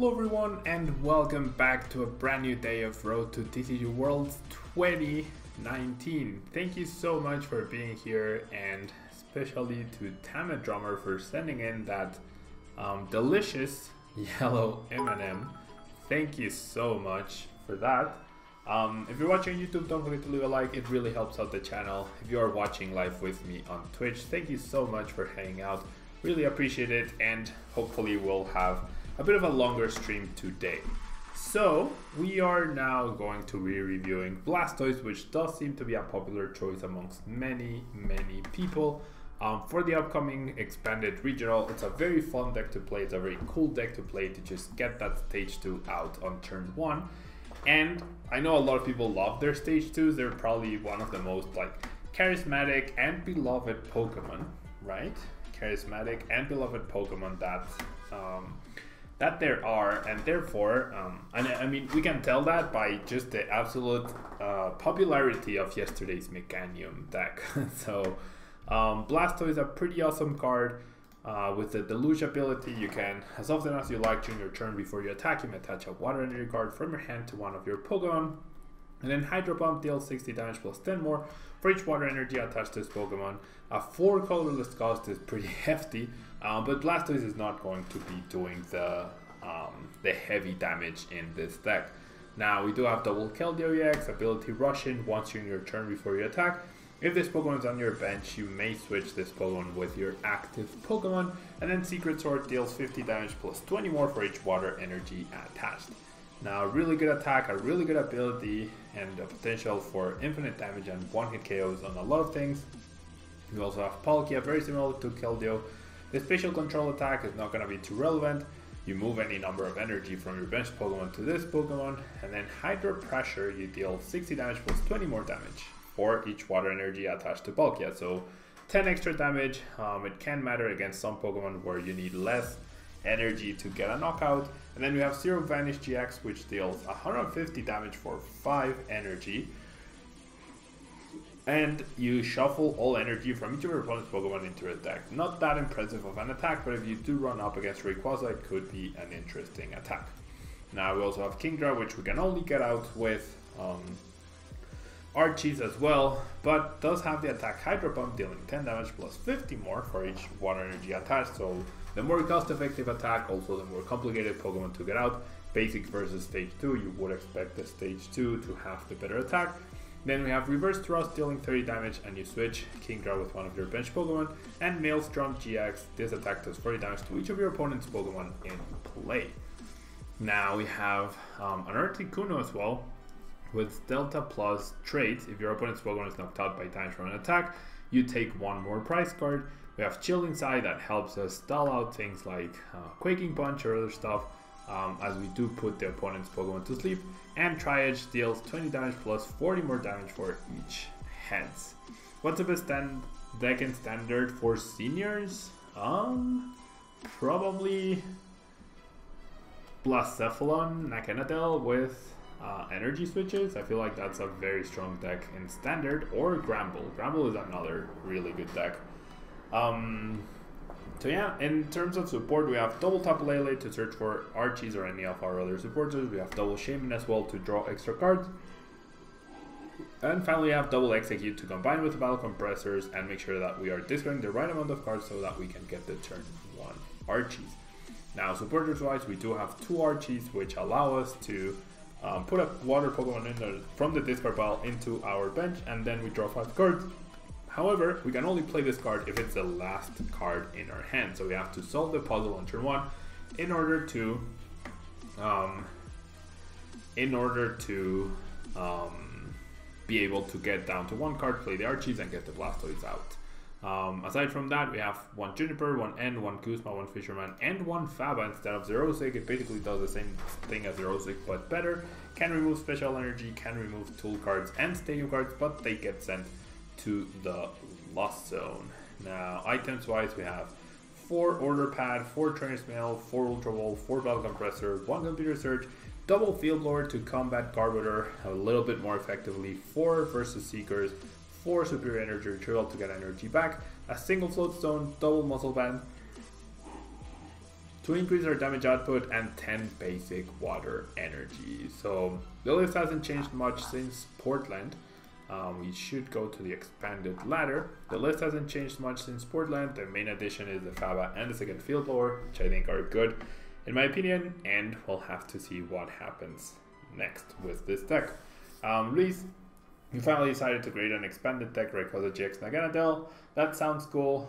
Hello everyone and welcome back to a brand new day of Road to TCG Worlds 2019. Thank you so much for being here, and especially to Tama Drummer for sending in that delicious yellow M&M. Thank you so much for that. If you're watching on YouTube, don't forget to leave a like, it really helps out the channel. If you are watching live with me on Twitch, thank you so much for hanging out. Really appreciate it, and hopefully we'll have a bit of a longer stream today. So we are now going to be reviewing Blastoise, which does seem to be a popular choice amongst many people for the upcoming expanded regional. It's a very fun deck to play. It's a very cool deck to play to just get that stage 2 out on turn 1. And I know a lot of people love their stage 2s. They're probably one of the most charismatic and beloved Pokemon, right? Charismatic and beloved Pokemon that there are, and therefore, I mean, we can tell that by just the absolute popularity of yesterday's Mechanium deck. So, Blastoise is a pretty awesome card. With the Deluge ability, you can, as often as you like during your turn before you attack, you may attach a Water Energy card from your hand to one of your Pokemon. And then Hydro Pump deals 60 damage plus 10 more for each Water Energy attached to this Pokemon. A 4 colorless cost is pretty hefty, but Blastoise is not going to be doing the heavy damage in this deck. Now we do have double Keldeo EX, ability Rush In once during your turn before you attack. If this Pokemon is on your bench, you may switch this Pokemon with your active Pokemon, and then Secret Sword deals 50 damage plus 20 more for each Water Energy attached. Now, a really good attack, a really good ability, and the potential for infinite damage and one-hit KOs on a lot of things. You also have Palkia, very similar to Keldeo. The special control attack is not going to be too relevant. You move any number of energy from your bench Pokemon to this Pokemon, and then Hydro Pressure, you deal 60 damage plus 20 more damage for each Water Energy attached to Palkia. So 10 extra damage. It can matter against some Pokemon where you need less energy to get a knockout. And then we have Zero Vanish GX, which deals 150 damage for 5 energy. And you shuffle all energy from each of your opponent's Pokemon into your deck. Not that impressive of an attack, but if you do run up against Rayquaza, it could be an interesting attack. Now we also have Kingdra, which we can only get out with ARCHIE'S as well, but does have the attack Hydro Pump, dealing 10 damage plus 50 more for each Water Energy attached. So the more cost-effective attack, also the more complicated Pokemon to get out. Basic versus Stage 2, you would expect the Stage 2 to have the better attack. Then we have Reverse Thrust, dealing 30 damage, and you switch Kingdra with one of your bench Pokemon. And Maelstrom GX, this attack does 40 damage to each of your opponent's Pokemon in play. Now we have an Articuno as well, with Delta Plus traits. If your opponent's Pokemon is knocked out by damage from an attack, you take one more prize card. We have Chill Inside, that helps us stall out things like Quaking Punch or other stuff, as we do put the opponent's Pokemon to sleep. And Tri-Edge deals 20 damage plus 40 more damage for each heads. What's the best deck in Standard for seniors? Probably Blacephalon, Nakanadel with energy switches. I feel like that's a very strong deck in Standard, or Gramble. Gramble is another really good deck. So yeah, in terms of support, we have double Tapu Lele to search for ARCHIE'S or any of our other supporters. We have double Shaman as well to draw extra cards. And finally, we have double Execute to combine with Battle Compressors and make sure that we are discarding the right amount of cards so that we can get the turn 1 ARCHIE'S. Now, supporters wise, we do have 2 ARCHIE'S, which allow us to put a water Pokemon from the discard pile into our bench, and then we draw 5 cards. However, we can only play this card if it's the last card in our hand, so we have to solve the puzzle on turn 1 in order to be able to get down to 1 card, play the ARCHIE'S, and get the Blastoise out. Aside from that, we have 1 Juniper, 1 End, 1 Guzma, 1 Fisherman, and 1 Faba instead of Xerosic. It basically does the same thing as Xerosic, but better. Can remove special energy, can remove tool cards and stadium cards, but they get sent to the Lost Zone. Now, items wise, we have 4 Order Pad, 4 Trainer's Mail, 4 Ultra Ball, 4 Battle Compressor, 1 Computer Search, double Field Blower to combat Garbodor a little bit more effectively, 4 Versus Seekers, 4 Superior Energy Retrieval to get energy back, a single Float Stone, double Muscle Band, to increase our damage output, and 10 basic water energy. So the list hasn't changed much since Portland. We should go to the expanded ladder. The list hasn't changed much since Portland. The main addition is the Faba and the second field blower, which I think are good in my opinion, and we'll have to see what happens next with this deck. Reese, you finally decided to create an expanded deck, Rayquaza GX Naganadel. That sounds cool.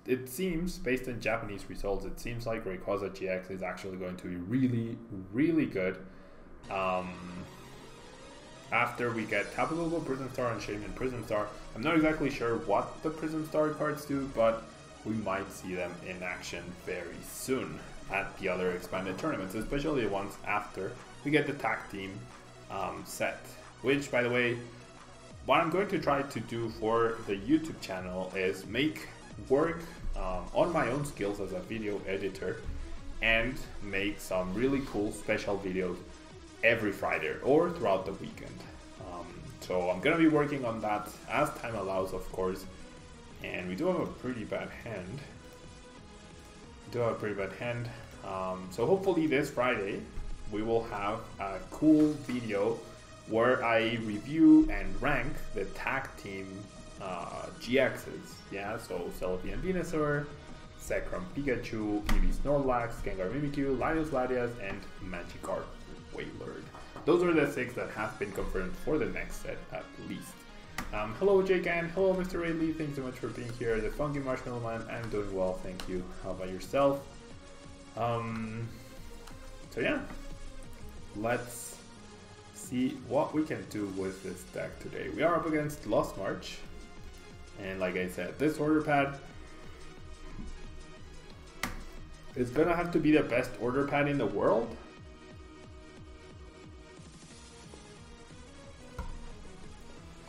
It seems, based on Japanese results, it seems like Rayquaza GX is actually going to be really, really good. After we get Tapu Koko, Prism Star, and Shaman Prism Star. I'm not exactly sure what the Prism Star cards do, but we might see them in action very soon at the other expanded tournaments, especially the ones after we get the tag team set. Which, by the way, what I'm going to try to do for the YouTube channel is make work on my own skills as a video editor and make some really cool special videos every Friday or throughout the weekend. So I'm gonna be working on that as time allows, of course. And we do have a pretty bad hand. So hopefully this Friday we will have a cool video where I review and rank the tag team GXs. Yeah, so Celebi and Venusaur, Zekrom Pikachu, Eevee Snorlax, Gengar Mimikyu, Lynx Latias, and Magikarp Wailord. Those are the 6 that have been confirmed for the next set at least. Hello Jaycan, hello Mr. Rayleigh, thanks so much for being here. The Funky Marshmallow Man, I'm doing well, thank you. How about yourself? So yeah, let's see what we can do with this deck today. We are up against Lost March, and like I said, this order pad is gonna have to be the best order pad in the world.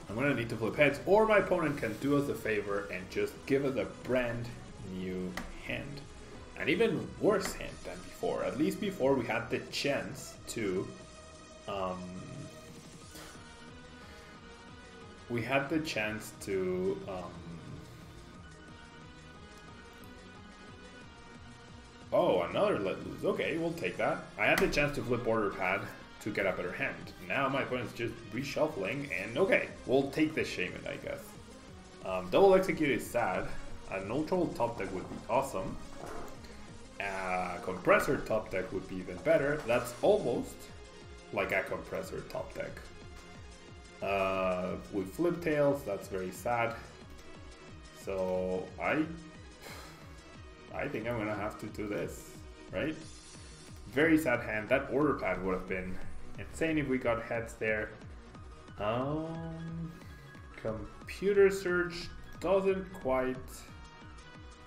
I'm gonna need to flip heads, or my opponent can do us a favor and just give us a brand new hand. An even worse hand than before. At least before we had the chance to oh another let loose. Okay, we'll take that. I had the chance to flip order pad to get a better hand. Now my opponent's just reshuffling, and okay, we'll take this Shaman, I guess. Double Execute is sad. A neutral top deck would be awesome. Compressor top deck would be even better. That's almost like a compressor top deck. With Flip Tails, that's very sad. So I think I'm gonna have to do this, right? Very sad hand. That order pad would have been insane if we got heads there. Computer Search doesn't quite...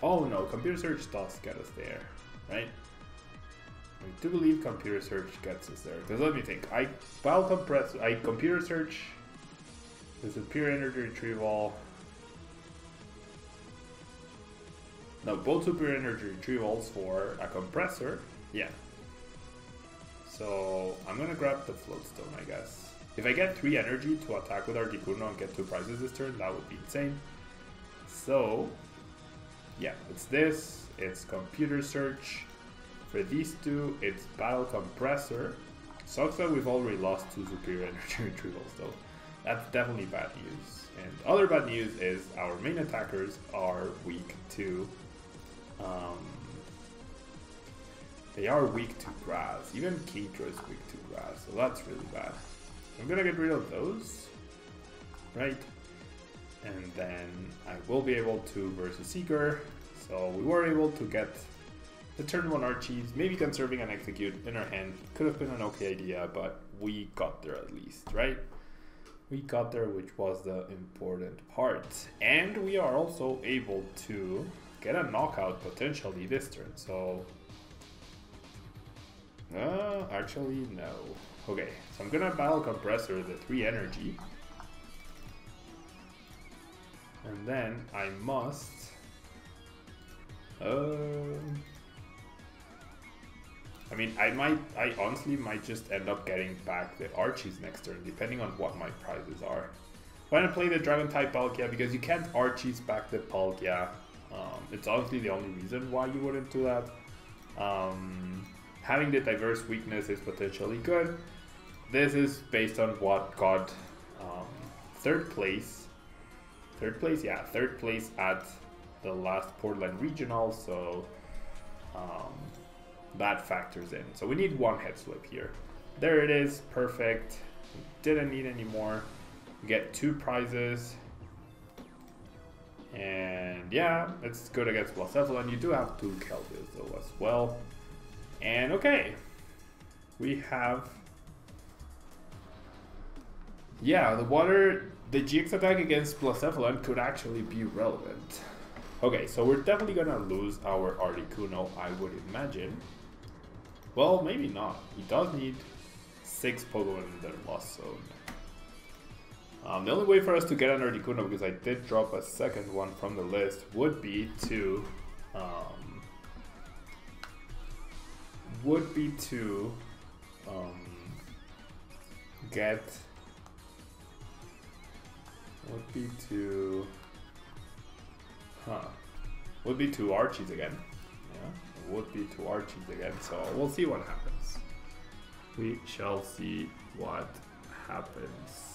Oh no, Computer Search does get us there, right? I do believe Computer Search gets us there. Because let me think. I Computer Search, the Superior Energy Retrieval. No, both Superior Energy Retrievals for a compressor. Yeah. So I'm gonna grab the Floatstone, I guess. If I get 3 energy to attack with Articuno and get 2 prizes this turn, that would be insane. So yeah, it's this, it's Computer Search. For these 2, it's Battle Compressor. Sucks that we've already lost 2 Superior Energy Retrievals though. That's definitely bad news. And other bad news is our main attackers are weak to they are weak to grass. Even Kingdra is weak to grass, so that's really bad. I'm gonna get rid of those, right? And then I will be able to versus Seeker. So we were able to get the turn 1 Archie's, maybe conserving an Execute in our hand. Could have been an okay idea, but we got there at least, right? We got there, which was the important part. And we are also able to get a knockout potentially this turn, so... actually, no. Okay, so I'm gonna Battle Compressor the 3 energy. And then I must... I mean, I honestly might just end up getting back the Archie's next turn, depending on what my prizes are. Why not play the Dragon-type Palkia? Because you can't Archie's back the Palkia. It's honestly the only reason why you wouldn't do that. Having the diverse weakness is potentially good. This is based on what got third place. Yeah, third place at the last Portland Regional, so that factors in. So we need one head slip here. There it is, perfect. Didn't need any more. Get 2 prizes. And yeah, it's good against Blastoise, and you do have 2 Keldeos though as well. And okay, we have, yeah, the GX attack against Blastoise could actually be relevant. Okay, so we're definitely gonna lose our Articuno, I would imagine. Well, maybe not. He does need 6 Pokemon in their Lost Zone. The only way for us to get an Articuno, because I did drop a second one from the list, would be to ARCHIE'S again. Yeah, it would be to ARCHIE'S again, so we'll see what happens. We shall see what happens.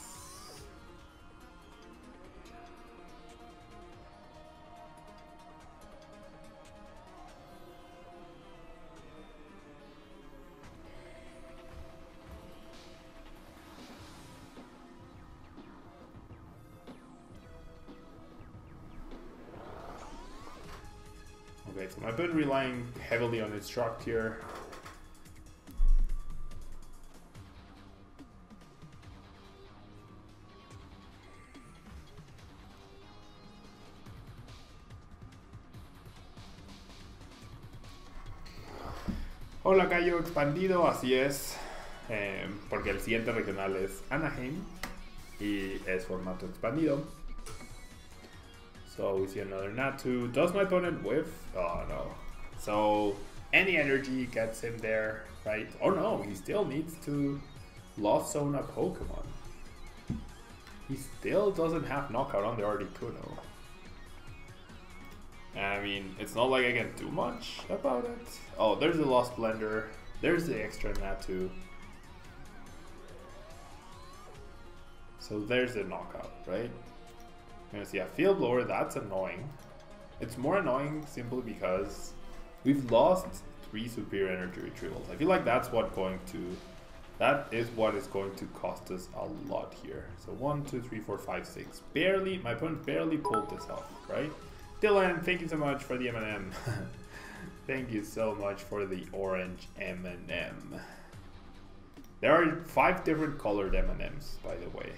Okay, so I've been relying heavily on Instruct here. Hola Gallo expandido, así es, porque el siguiente regional es Anaheim y es formato expandido. So we see another Natu. Does my opponent whiff? Oh no. So any energy gets him there, right? Oh no, he still needs to Lost Zone a Pokemon. He still doesn't have knockout on the Articuno. I mean, it's not like I can do much about it. Oh, there's the Lost Blender. There's the extra Natu. So there's the knockout, right? You're gonna see a Field Blower, that's annoying. It's more annoying simply because we've lost 3 superior energy retrievals. I feel like that is what is going to cost us a lot here. So 1, 2, 3, 4, 5, 6. Barely, my opponent barely pulled this off, right? Dylan, thank you so much for the M&M. Thank you so much for the orange M&M. There are 5 different colored M&Ms, by the way.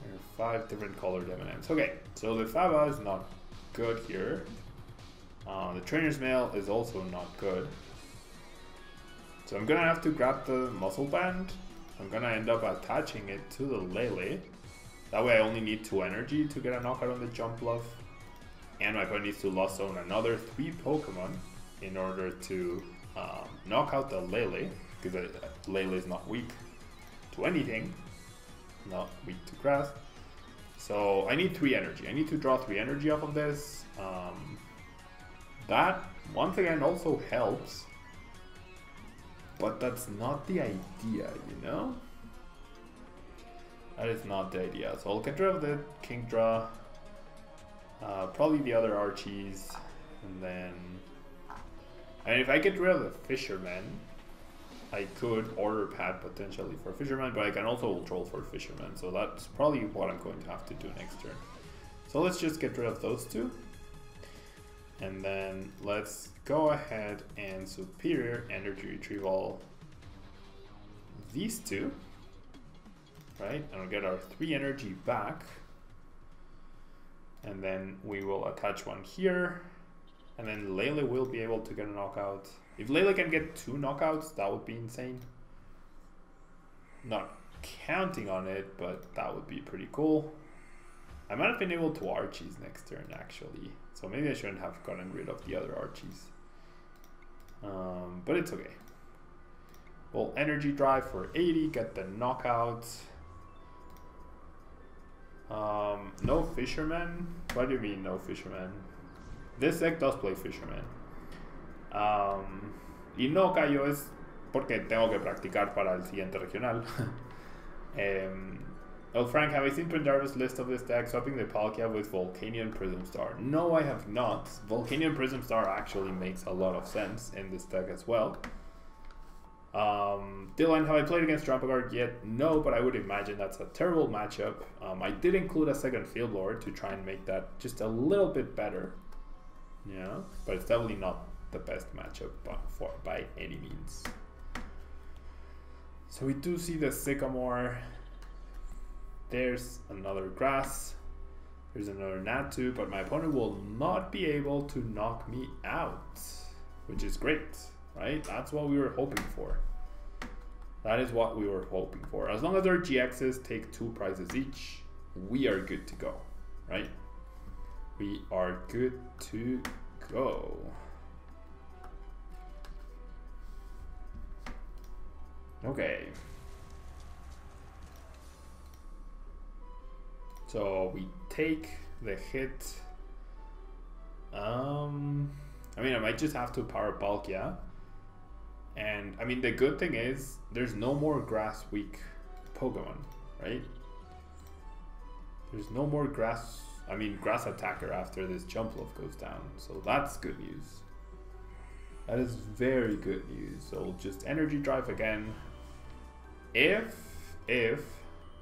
There are 5 different colored M&Ms. Okay, so the Faba is not good here. The Trainer's Mail is also not good. So I'm gonna have to grab the Muscle Band. I'm gonna end up attaching it to the Lele. That way I only need 2 energy to get a knockout on the Jump Bluff. And my opponent needs to Lost Zone another 3 Pokemon in order to knock out the Lele, because Lele is not weak to anything, not weak to grass. So I need 3 energy. I need to draw 3 energy off of this. That once again also helps, but that's not the idea, you know? That is not the idea. So I'll get rid of the Kingdra. Probably the other ARCHIE'S, and then, and if I get rid of the Fisherman, I could order pad potentially for Fisherman, but I can also troll for Fisherman, so that's probably what I'm going to have to do next turn. So let's just get rid of those 2, and then let's go ahead and superior energy retrieval these 2, right? And we'll get our 3 energy back. And then we will attach one here, and then Lele will be able to get a knockout. If Lele can get 2 knockouts, that would be insane. Not counting on it, but that would be pretty cool. I might have been able to ARCHIE'S next turn actually, so maybe I shouldn't have gotten rid of the other ARCHIE'S. But it's okay. We'll energy drive for 80, get the knockout. No Fisherman? What do you mean no Fisherman? This deck does play Fisherman. Y no cayó es porque tengo que practicar para el siguiente regional. Old Frank, have I seen Pendarvis list of this deck swapping the Palkia with Volcanion Prism Star? No, I have not. Volcanion Prism Star actually makes a lot of sense in this deck as well. Dylan, have I played against Drampagard yet? No, but I would imagine that's a terrible matchup. I did include a second Field Lord to try and make that just a little bit better. Yeah, but it's definitely not the best matchup by any means. So we do see the Sycamore. There's another Grass. There's another Natu, but my opponent will not be able to knock me out, which is great, right? That's what we were hoping for. That is what we were hoping for. As long as our GXs take 2 prizes each, we are good to go, right? We are good to go. Okay. So we take the hit. I mean, I might just have to power Palkia. And I mean, the good thing is there's no more grass weak Pokemon, right? There's no more grass attacker after this jump loaf goes down. So that's good news. That is very good news. So just energy drive again. If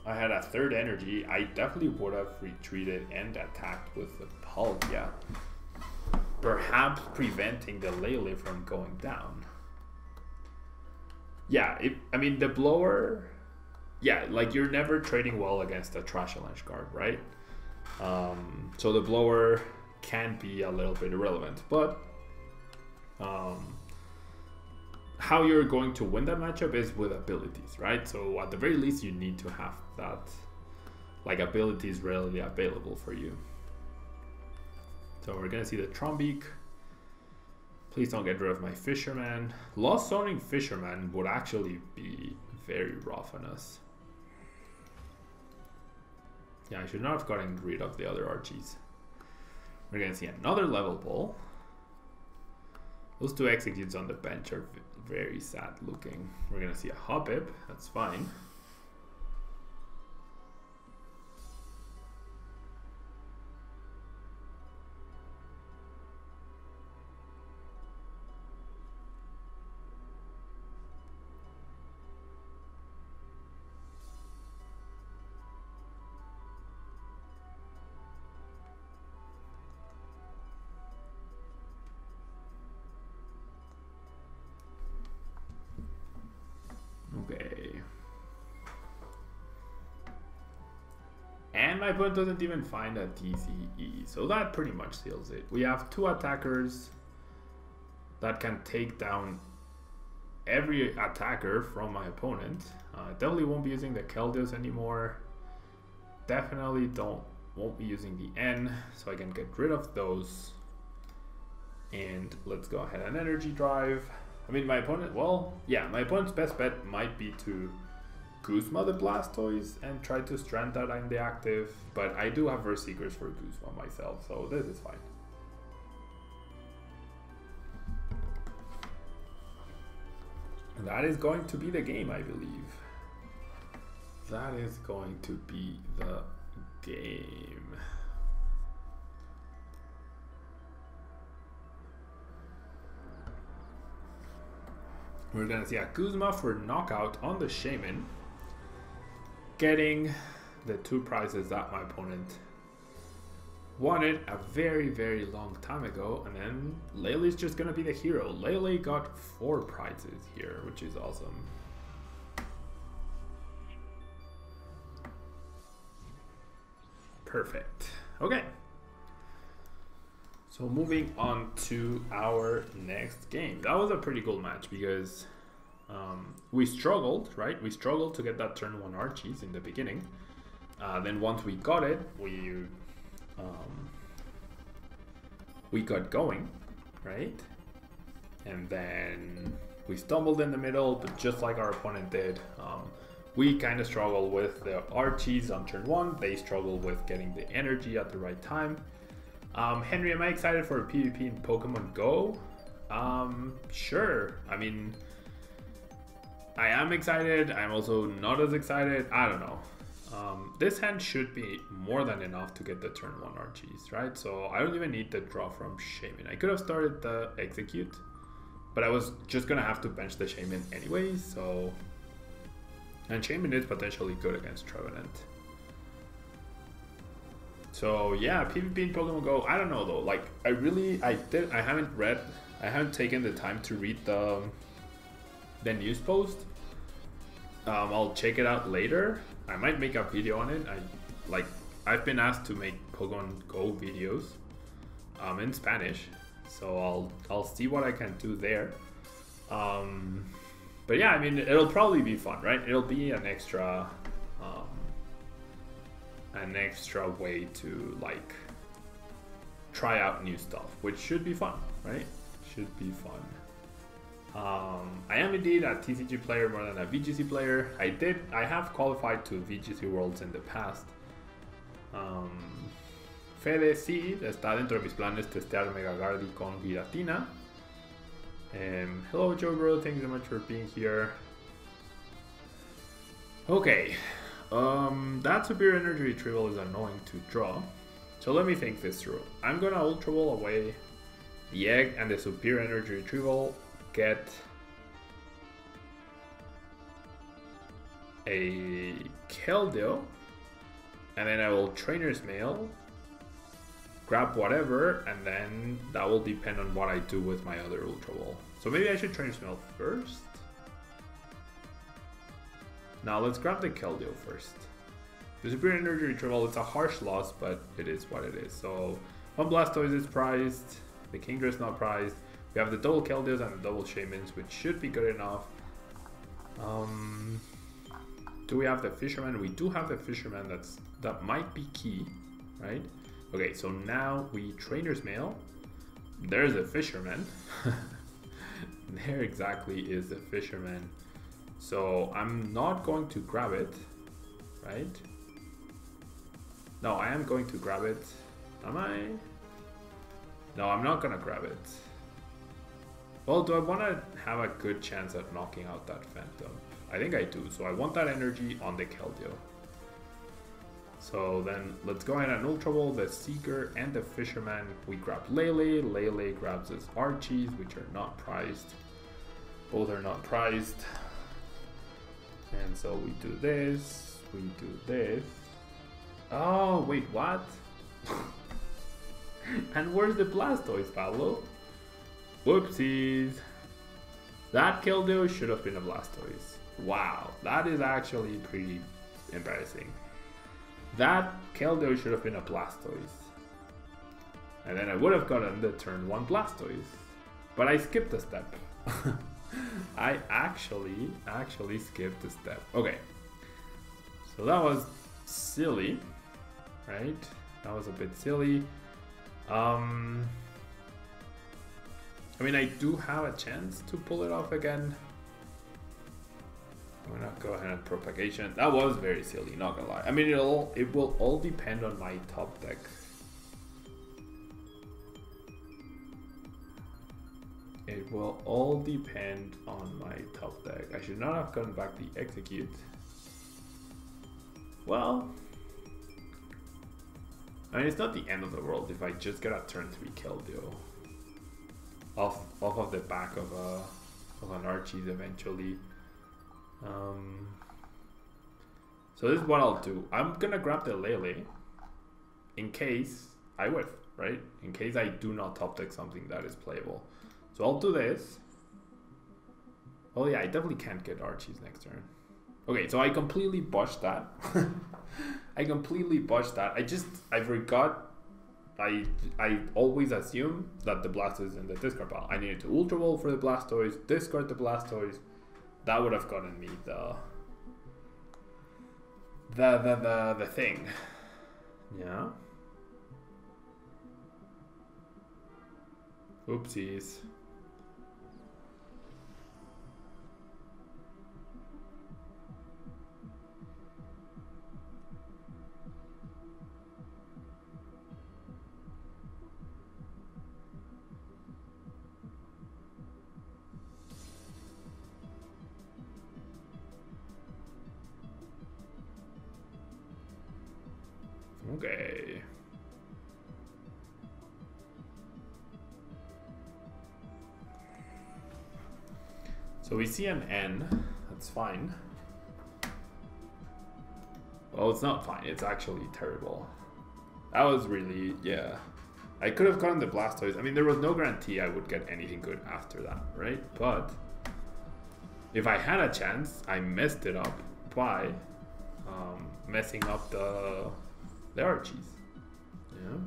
I had a third energy, I definitely would have retreated and attacked with the Palkia, perhaps preventing the Lele from going down. Yeah, I mean the blower, yeah, like you're never trading well against a Trash Challenge card, right? So the blower can be a little bit irrelevant, but how you're going to win that matchup is with abilities, right? So at the very least, you need to have that, like, abilities readily available for you. So we're gonna see the Trombeak. Please don't get rid of my Fisherman. Lost zoning Fisherman would actually be very rough on us. Yeah, I should not have gotten rid of the other Archies. We're gonna see another level ball. Those 2 executes on the bench are very sad looking. We're gonna see a Hoppip, that's fine. Okay. And my opponent doesn't even find a TCE, so that pretty much seals it. We have 2 attackers that can take down every attacker from my opponent. Definitely won't be using the Keldeos anymore. Definitely won't be using the N, so I can get rid of those. And let's go ahead and energy drive. I mean, my opponent, well, yeah, my opponent's best bet might be to Guzma the Blastoise and try to strand that in the active, but I do have Verse Seekers for Guzma myself, so this is fine. That is going to be the game, I believe. That is going to be the game. We're gonna see a Guzma for knockout on the Shaman, getting the 2 prizes that my opponent wanted a very, very long time ago, and then Lele's just gonna be the hero. Lele got 4 prizes here, which is awesome. Perfect. Okay. So moving on to our next game. That was a pretty cool match because we struggled, right? We struggled to get that turn 1 Archies in the beginning. Then once we got it, we got going, right? And then we stumbled in the middle, but just like our opponent did, we kind of struggled with the Archies on turn 1. They struggled with getting the energy at the right time. Henry, am I excited for a PvP in Pokemon Go? Sure. I mean, I am excited. I'm also not as excited. I don't know. This hand should be more than enough to get the turn 1 Archie's, right? So I don't even need the draw from Shaman. I could have started the execute, but I was just gonna have to bench the Shaman anyway, so... And Shaman is potentially good against Trevenant. So yeah, PvP in Pokemon Go, I don't know though, like I haven't taken the time to read the news post. I'll check it out later. I might make a video on it. I've been asked to make Pokemon Go videos in Spanish, so I'll see what I can do there. But yeah, I mean, it'll probably be fun, right? It'll be an extra way to like try out new stuff, which should be fun, right? Should be fun. I am indeed a TCG player more than a VGC player. I have qualified to VGC Worlds in the past. Fede, sí, está dentro de mis planes testear Mega Gardy con Giratina. Hello Joe bro, thank you so much for being here. Okay, that Superior Energy Retrieval is annoying to draw. So let me think this through. I'm gonna Ultra Ball away the egg and the Superior Energy Retrieval, get a Keldeo, and then I will Trainer's Mail, grab whatever, and then that will depend on what I do with my other Ultra Ball. So maybe I should Trainer's Mail first. Now let's grab the Keldeo first. The Superior Energy Retrieval, it's a harsh loss, but it is what it is. So one Blastoise is prized, the Kingdra is not prized. We have the double Keldeos and the double Shamans, which should be good enough. Do we have the Fisherman? We do have the Fisherman. That might be key, right? Okay, so now we Trainer's Mail. There's a Fisherman. There exactly is the Fisherman. So I'm not going to grab it, right? No, I am going to grab it. Am I? No, I'm not gonna grab it. Well, do I want to have a good chance at knocking out that Phantom? I think I do. So I want that energy on the Keldeo. So then let's go ahead and Ultra Ball the Seeker and the Fisherman. We grab Lele. Lele grabs his Archie's, which are not prized. Both are not prized. And so we do this. We do this. Oh, wait, what? And where's the Blastoise, Pablo? Whoopsies. That Keldeo should have been a Blastoise. Wow, that is actually pretty embarrassing. That Keldeo should have been a Blastoise. And then I would have gotten the turn 1 Blastoise. But I skipped a step. I actually skipped a step. Okay. So that was silly, right? That was a bit silly. I mean, I do have a chance to pull it off again. I'm gonna go ahead and Propagation. That was very silly, not gonna lie. I mean, it will all depend on my top deck. It will all depend on my top deck. I should not have gotten back the Execute. Well, I mean, it's not the end of the world if I just get a turn 3 Keldeo off of the back of an Archie's eventually. So this is what I'll do. I'm gonna grab the Lele in case I whiff, right? In case I do not top deck something that is playable. So I'll do this. Oh yeah, I definitely can't get Archie's next turn. Okay, so I completely botched that. I completely botched that. I forgot. I always assume that the Blastoise is in the discard pile. I needed to Ultra Ball for the Blastoise, discard the Blastoise. That would have gotten me the thing. Yeah. Oopsies. Okay. So we see an N. That's fine. Well, it's not fine. It's actually terrible. That was really, yeah. I could have gotten the Blastoise. I mean, there was no guarantee I would get anything good after that, right? But if I had a chance, I messed it up by messing up the ARCHIE'S. Yeah.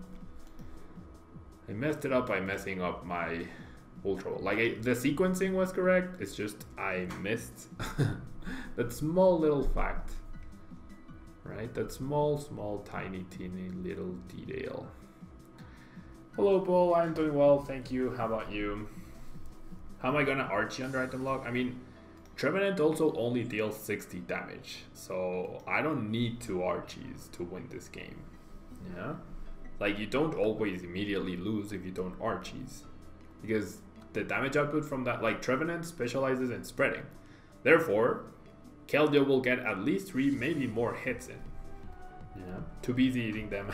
I messed it up by messing up my Ultra Ball. Like, the sequencing was correct. It's just I missed that small little fact. Right? That small, tiny, teeny little detail. Hello, Paul. I'm doing well. Thank you. How about you? How am I gonna Archie under item lock? I mean, Trevenant also only deals 60 damage. So I don't need 2 Archies to win this game. Yeah? Like, you don't always immediately lose if you don't Archies. Because the damage output from that, like, Trevenant specializes in spreading. Therefore, Keldeo will get at least 3, maybe more hits in. Yeah, too busy eating them.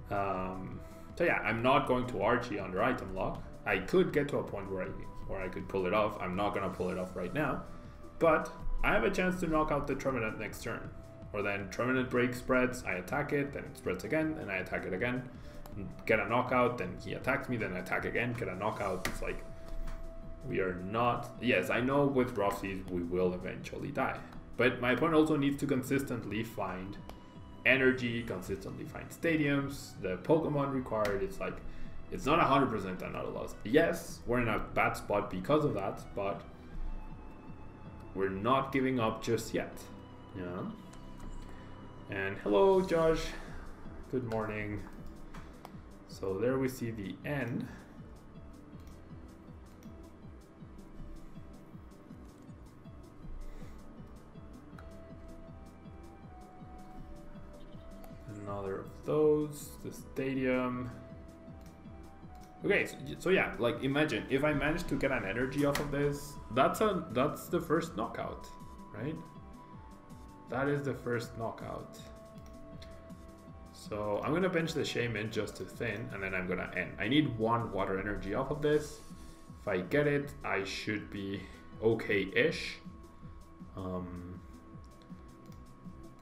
So yeah, I'm not going to Archie under item lock. I could get to a point where I could pull it off. I'm not gonna pull it off right now, but I have a chance to knock out the Trevenant next turn. Or then Trevenant breaks, spreads, I attack it, then it spreads again, and I attack it again. Get a knockout, then he attacks me, then I attack again, get a knockout. It's like, we are not... Yes, I know with Rough Seas we will eventually die. But my opponent also needs to consistently find energy, consistently find stadiums, the Pokemon required. It's like, it's not 100% and not a loss. Yes, we're in a bad spot because of that, but we're not giving up just yet. Yeah. And hello, Josh. Good morning. So there we see the N. Another of those, the stadium. Okay, so yeah, like imagine if I manage to get an energy off of this, that's the first knockout, right? That is the first knockout. So I'm gonna bench the Shaman just to thin, and then I'm gonna end. I need 1 water energy off of this. If I get it, I should be okay-ish.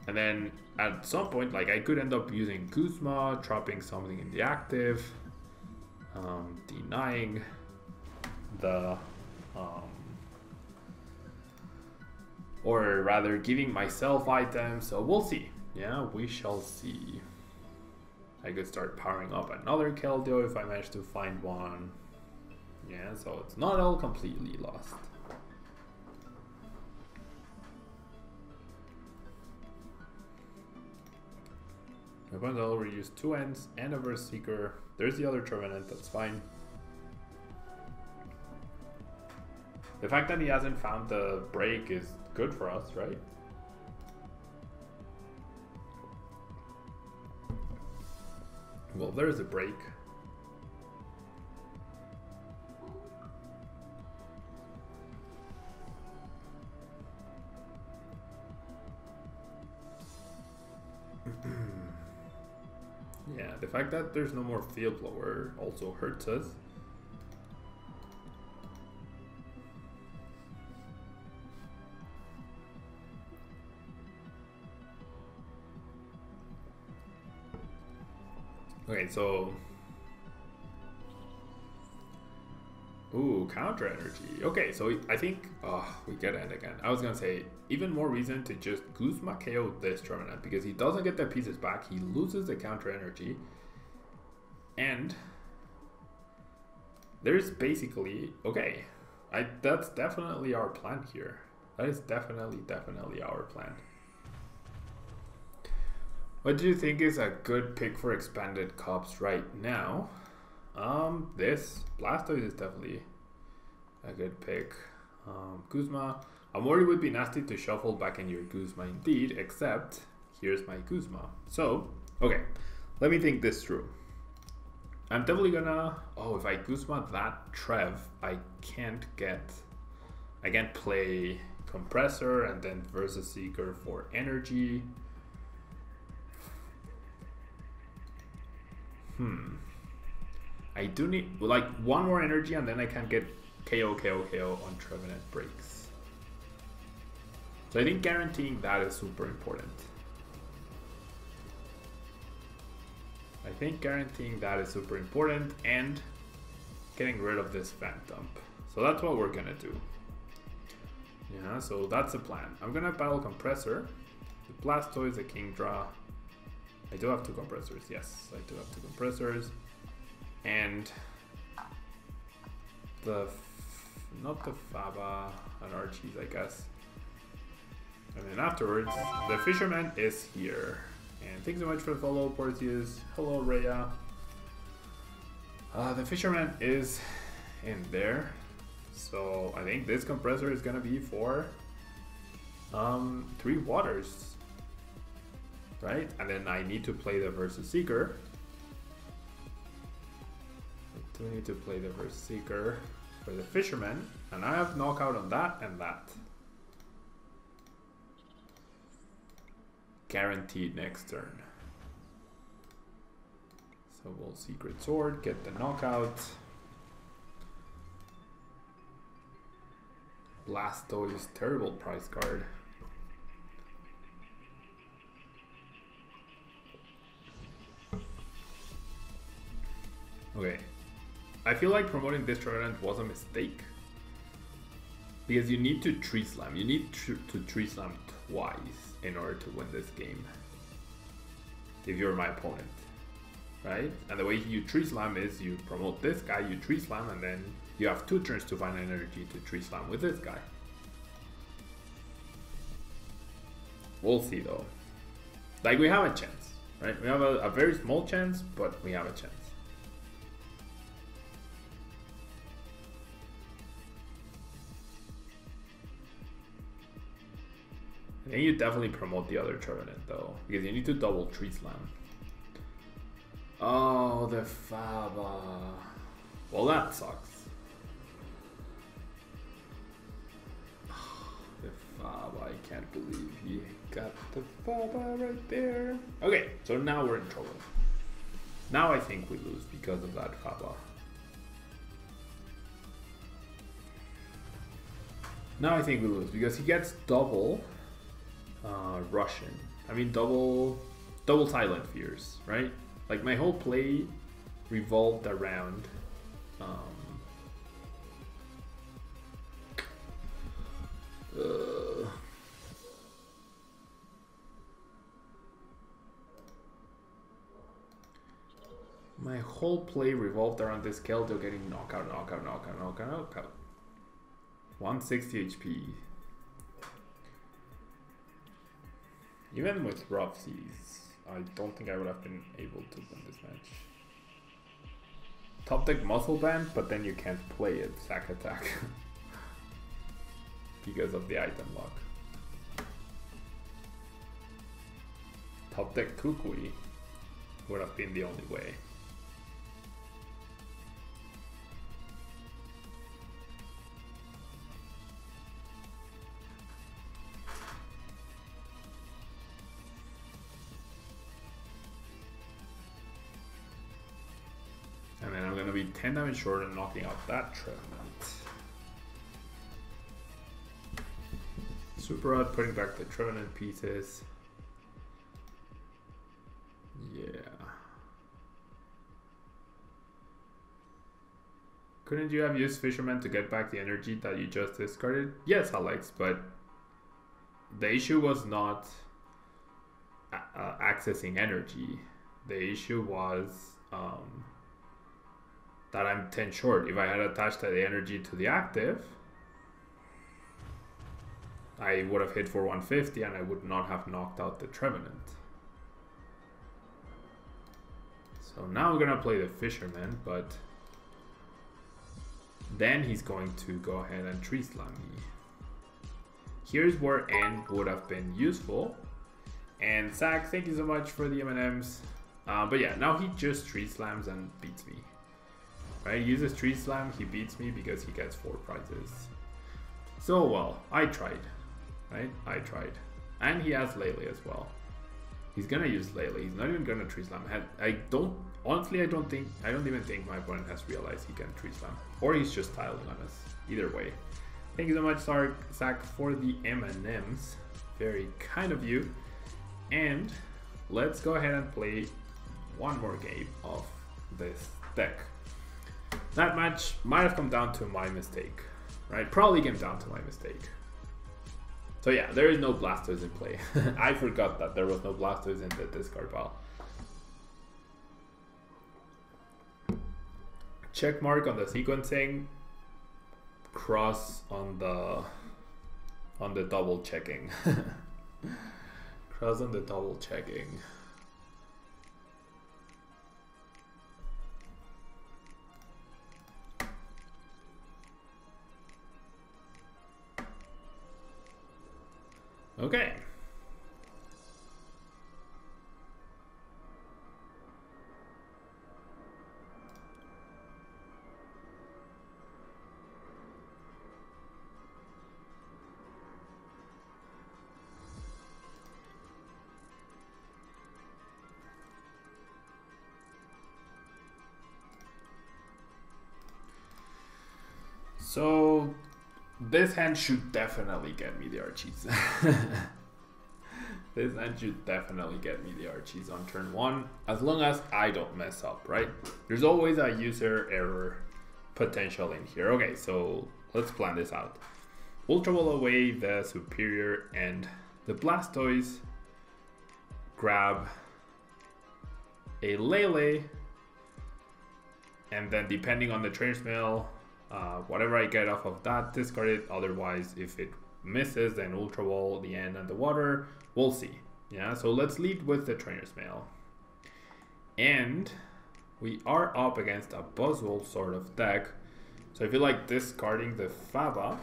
And then at some point, like I could end up using Guzma, dropping something in the active, denying the, or rather giving myself items. So we'll see. Yeah, we shall see. I could start powering up another Keldeo if I manage to find one. Yeah, so it's not all completely lost. I'm going to already use 2 Ents and a Verse Seeker. There's the other Trevenant, that's fine. The fact that he hasn't found the break is good for us, right? Well, there's a break. Yeah, the fact that there's no more Field Blower also hurts us. Okay, so... Ooh, counter energy. Okay, so I think... Oh, we get it again. I was gonna say, even more reason to just Guzma KO this Trevenant, because he doesn't get the pieces back, he loses the counter energy. And... there's basically... Okay, that's definitely our plan here. That is definitely our plan. What do you think is a good pick for expanded cups right now? This Blastoise is definitely a good pick. Guzma. I'm worried it would be nasty to shuffle back in your Guzma indeed, except here's my Guzma. So, okay, let me think this through. I'm definitely gonna... Oh, if I Guzma that Trev, I can't play Compressor and then Versus Seeker for energy. I do need like one more energy and then I can get KO on Trevenant breaks. So I think guaranteeing that is super important. And getting rid of this Phantom. So that's what we're gonna do. Yeah, so that's the plan. I'm gonna battle Compressor, the Blastoise, the Kingdra. I do have 2 compressors, yes, I do have 2 compressors. And not the Faba and Archie's, I guess. And then afterwards, the Fisherman is here. And thanks so much for the follow, Portius. Hello, Rhea. The Fisherman is in there. So I think this compressor is gonna be for 3 waters. Right? And then I need to play the Versus Seeker. I do need to play the Versus Seeker for the Fisherman. And I have knockout on that and that. Guaranteed next turn. So we'll Secret Sword, get the knockout. Blastoise, terrible price card. Okay. I feel like promoting this Trevenant was a mistake. Because you need to Tree Slam. You need to Tree Slam twice in order to win this game. If you're my opponent. Right? And the way you Tree Slam is you promote this guy, you Tree Slam, and then you have 2 turns to find energy to Tree Slam with this guy. We'll see though. Like, we have a chance. Right? We have a very small chance, but we have a chance. And you definitely promote the other Trevenant though, because you need to double Tree Slam. Oh, the Faba. Well, that sucks. The Faba, I can't believe he got the Faba right there. Okay, so now we're in trouble. Now I think we lose because of that Faba. Now I think we lose because he gets double Russian. I mean double Silent Fears, right? Like my whole play revolved around my whole play revolved around this Keldeo getting knockout. 160 HP. Even with Rough Seas, I don't think I would have been able to win this match. Top deck Muscle Band, but then you can't play it, Sack Attack. Because of the item lock. Top deck Kukui would have been the only way. And then I'm gonna be 10 damage short and knocking out that Trevenant. Super Rod, putting back the Trevenant pieces. Yeah. Couldn't you have used Fisherman to get back the energy that you just discarded? Yes, Alex, but the issue was not accessing energy. The issue was that I'm 10 short. If I had attached the energy to the active, I would have hit for 150 and I would not have knocked out the Trevenant. So now I'm gonna play the Fisherman, but then he's going to go ahead and Tree Slam me. Here's where End would have been useful. And Zach, thank you so much for the M&Ms. But yeah, now he just Tree Slams and beats me. Right, he uses Tree Slam, he beats me because he gets 4 prizes. So well, I tried. Right, I tried. And he has Lele as well. He's gonna use Lele. He's not even gonna Tree Slam. Honestly, I don't even think my opponent has realized he can Tree Slam. Or he's just tiling on us. Either way. Thank you so much, Zach, for the M&Ms. Very kind of you. And let's go ahead and play one more game of this deck. That match might have come down to my mistake, right? Probably came down to my mistake. So yeah, there is no Blastoise in play. I forgot that there was no Blastoise in the discard pile. Check mark on the sequencing. Cross on the double checking. Cross on the double checking. Okay. So this hand should definitely get me the Archie's. This hand should definitely get me the Archie's on turn 1, as long as I don't mess up, right? There's always a user error potential in here. Okay, so let's plan this out. Ultra Ball away the Superior, and the Blastoise grab a Lele, and then depending on the Trainer's Mail, whatever I get off of that, discard it. Otherwise, if it misses, then Ultra Ball, the end, and the water. We'll see. Yeah, so let's lead with the Trainer's Mail. And we are up against a Buzzwole sort of deck. So I feel like discarding the Faba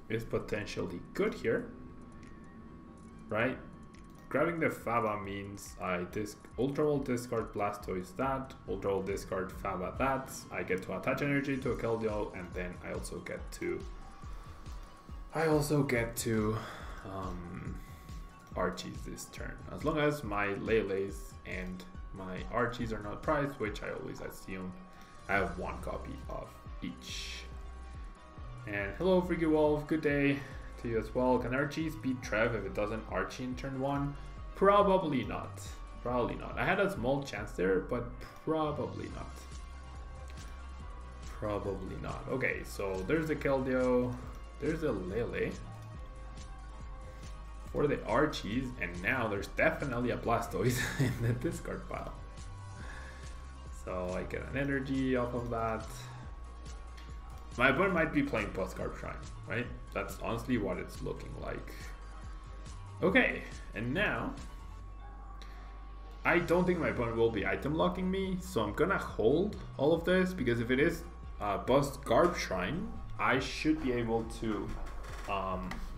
is potentially good here. Right? Grabbing the Faba means I Ultra Ball discard Blastoise that, Ultra Ball discard Faba that. I get to attach energy to a Keldeo, and then I also get to Archie's this turn. As long as my Lele's and my Archie's are not prized, which I always assume, I have one copy of each. And hello Freaky Wolf, good day to you as well. Can Archie's beat Trev if it doesn't Archie in turn 1? Probably not. Probably not. I had a small chance there, but probably not. Probably not. Okay, so there's the Keldeo, there's the Lele for the Archie's, and now there's definitely a Blastoise in the discard pile. So I get an energy off of that. My opponent might be playing Postcard Shrine, right? That's honestly what it's looking like. Okay, and now I don't think my opponent will be item locking me, so I'm gonna hold all of this, because if it is Garb Shrine, I should be able to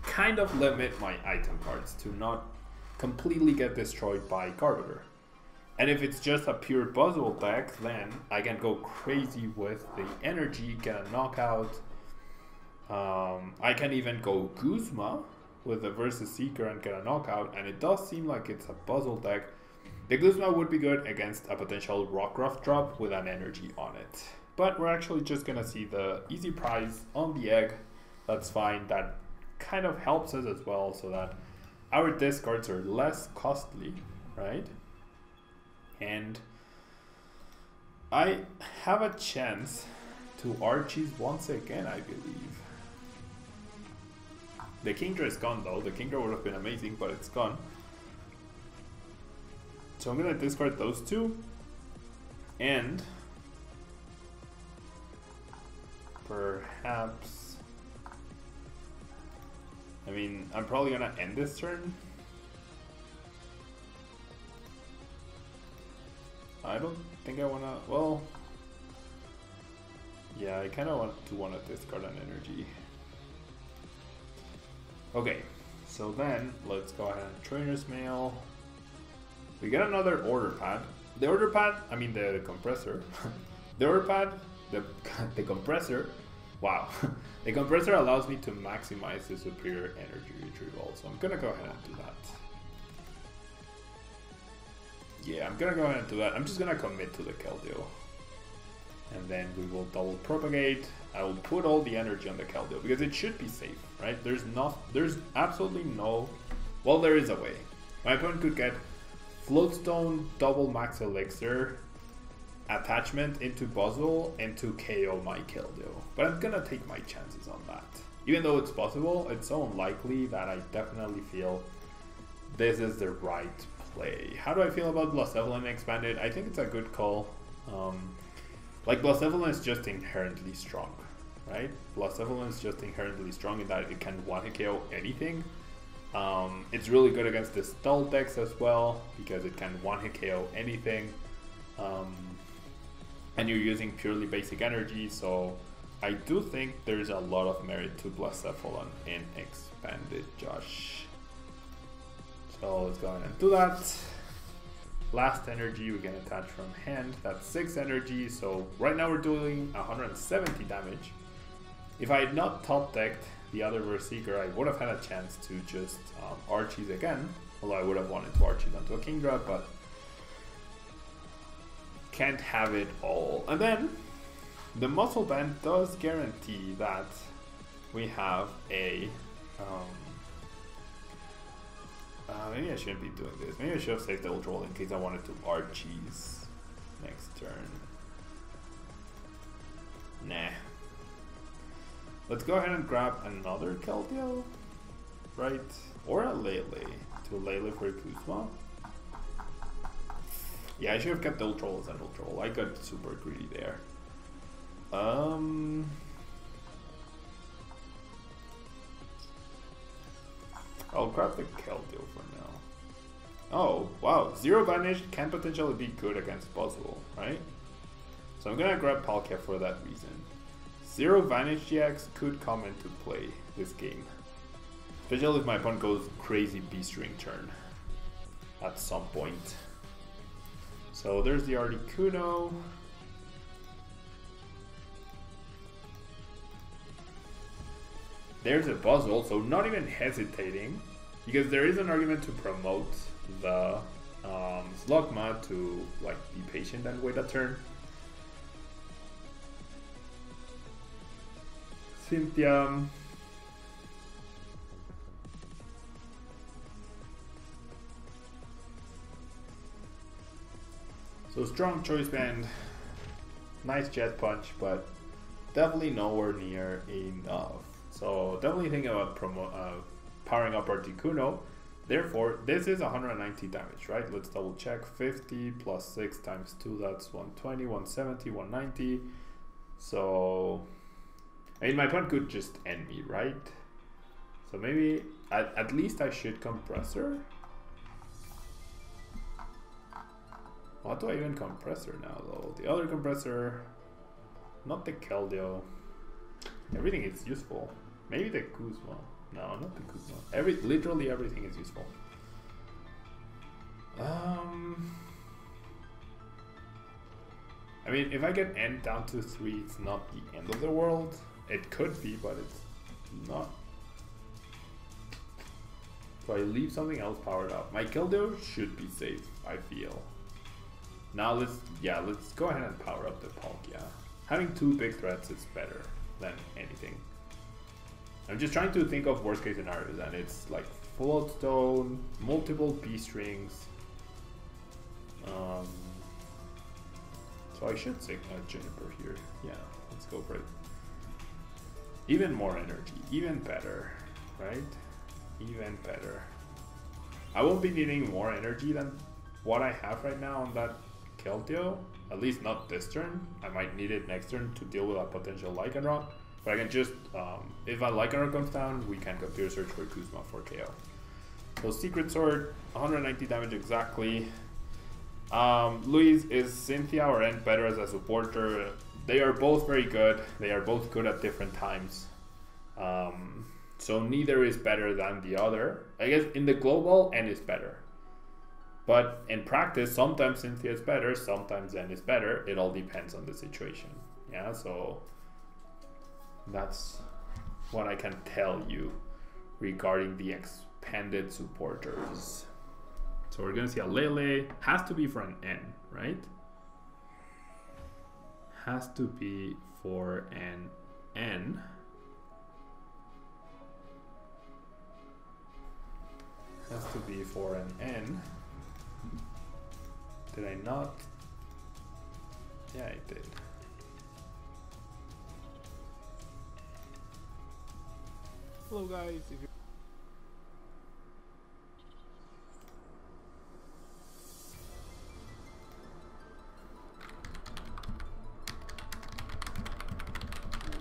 kind of limit my item cards to not completely get destroyed by Garbiter. And if it's just a pure Buzzwole deck, then I can go crazy with the energy, get a knockout. I can even go Guzma with the Versus Seeker and get a knockout, and it does seem like it's a Buzzwole deck. The Guzma would be good against a potential Rockruff drop with an energy on it. But we're actually just gonna see the easy prize on the egg. That's fine. That kind of helps us as well, so that our discards are less costly, right? And I have a chance to Archie's once again, I believe. The Kingdra is gone though. The Kingdra would have been amazing, but it's gone. So I'm gonna discard those two, and perhaps, I mean, I'm probably gonna end this turn. I don't think I wanna, well, yeah, I kinda wanna discard an energy. Okay, so then let's go ahead and Trainer's Mail. We get another Order Pad. The Order Pad, I mean the compressor. The Order Pad, the compressor, wow. The compressor allows me to maximize the Superior energy retrieval, so I'm gonna go ahead and do that. Yeah, I'm gonna go ahead and do that. I'm just gonna commit to the Keldeo. And then we will double propagate. I will put all the energy on the Keldeo because it should be safe, right? There's absolutely no, well, there is a way. My opponent could get Floatstone, double max elixir, attachment into Buzzle, and to KO my Keldeo. But I'm gonna take my chances on that. Even though it's possible, it's so unlikely that I definitely feel this is the right play. How do I feel about Blastoise expanded? I think it's a good call. Like Blastoise is just inherently strong, right? Blastoise is just inherently strong in that it can one-hit KO anything. It's really good against the stall decks as well because it can one-hit KO anything. And you're using purely basic energy, so I do think there's a lot of merit to Blastoise in expanded, Josh. So let's go ahead and do that. Last energy we can attach from hand. That's 6 energy. So right now we're doing 170 damage. If I had not top decked the other Berserker, I would have had a chance to just Archie's again. Although I would have wanted to Archie's onto a Kingdra, but can't have it all. And then the muscle band does guarantee that we have a maybe I shouldn't be doing this. Maybe I should have saved the Ultra Roll in case I wanted to ARCHIE'S next turn. Nah. Let's go ahead and grab another Keldeo, right? Or a Lele. To Lele for Kuzma. Yeah, I should have kept the Ultra Roll as an Ultra Roll. I got super greedy there. I'll grab the Keldeo for now. Oh, wow. 0 Vanish can potentially be good against Buzzle, right? So I'm gonna grab Palkia for that reason. 0 Vanish GX could come into play this game. Especially if my opponent goes crazy Beast Ring turn at some point. So there's the Articuno. There's a Buzzle, so not even hesitating, because there is an argument to promote the Slugma to like be patient and wait a turn. Cynthia. So strong choice band, nice jet punch, but definitely nowhere near enough. So definitely thinking about powering up Articuno. Therefore, this is 190 damage, right? Let's double check. 50 plus 6 times 2, that's 120, 170, 190. So, I mean, my opponent could just end me, right? So maybe, at least I should Compressor. What do I even Compressor now, though? The other Compressor, not the Keldeo. Everything is useful. Maybe the Kuzma. No, not the Kuzma. Literally everything is useful. I mean, if I get N down to 3, it's not the end of the world. It could be, but it's not. So I leave something else powered up. My Keldeo should be safe, I feel. Now let's go ahead and power up the Palkia. Having 2 big threats is better than anything. I'm just trying to think of worst case scenarios, and it's like Floatstone, multiple Beast Rings. So I should say Juniper here. Yeah, let's go for it. Even more energy, even better, right? Even better. I won't be needing more energy than what I have right now on that Keldeo. At least not this turn. I might need it next turn to deal with a potential Lycanroc. But I can just, if a Lycanroc comes down, we can computer search for Kuzma for KO. So Secret Sword, 190 damage exactly. Luis, is Cynthia or N better as a supporter? They are both very good. They are both good at different times. So neither is better than the other. I guess in the global, N is better. But in practice, sometimes Cynthia is better, sometimes N is better. It all depends on the situation. Yeah, so that's what I can tell you regarding the expanded supporters. So we're gonna see a Lele, has to be for an N, right? Has to be for an N. Has to be for an N. Did I not? Yeah, I did. Hello guys, if you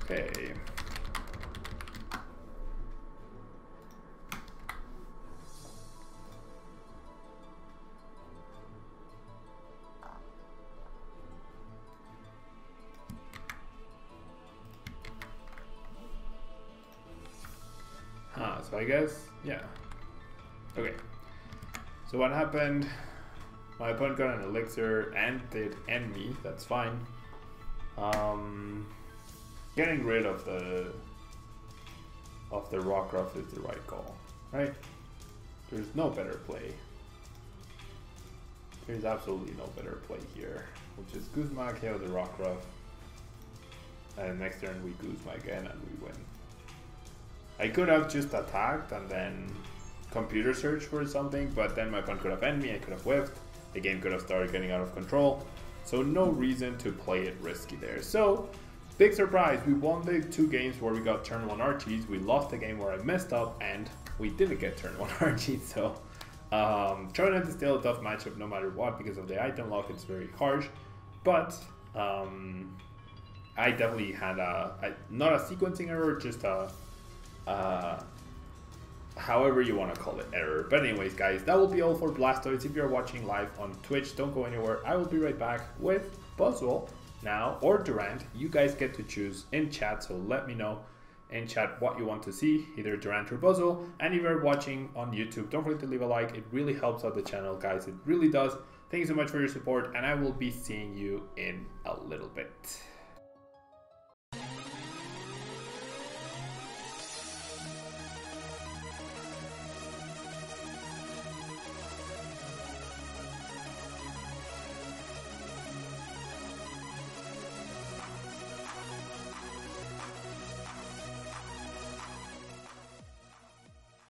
Okay. So I guess, yeah. Okay. So what happened? My opponent got an elixir and did end me. That's fine. Getting rid of the Rockruff is the right call, right? There's no better play. There's absolutely no better play here, which is Guzma, KO the Rockruff, and next turn we Guzma again and we win. I could have just attacked and then computer search for something, but then my opponent could have ended me, I could have whiffed, the game could have started getting out of control, so no reason to play it risky there. So, big surprise, we won the 2 games where we got turn 1 Archies, we lost the game where I messed up, and we didn't get turn 1 Archies, so Trevenant is still a tough matchup no matter what, because of the item lock, it's very harsh, but I definitely had not a sequencing error, just a however you want to call it, error. But anyways guys, that will be all for Blastoise. If you're watching live on Twitch, don't go anywhere. I will be right back with Buzzwole now, or Durant. You guys get to choose in chat, so let me know in chat what you want to see, either Durant or Buzzwole. And if you're watching on YouTube, don't forget to leave a like. It really helps out the channel, guys. It really does. Thank you so much for your support, and I will be seeing you in a little bit.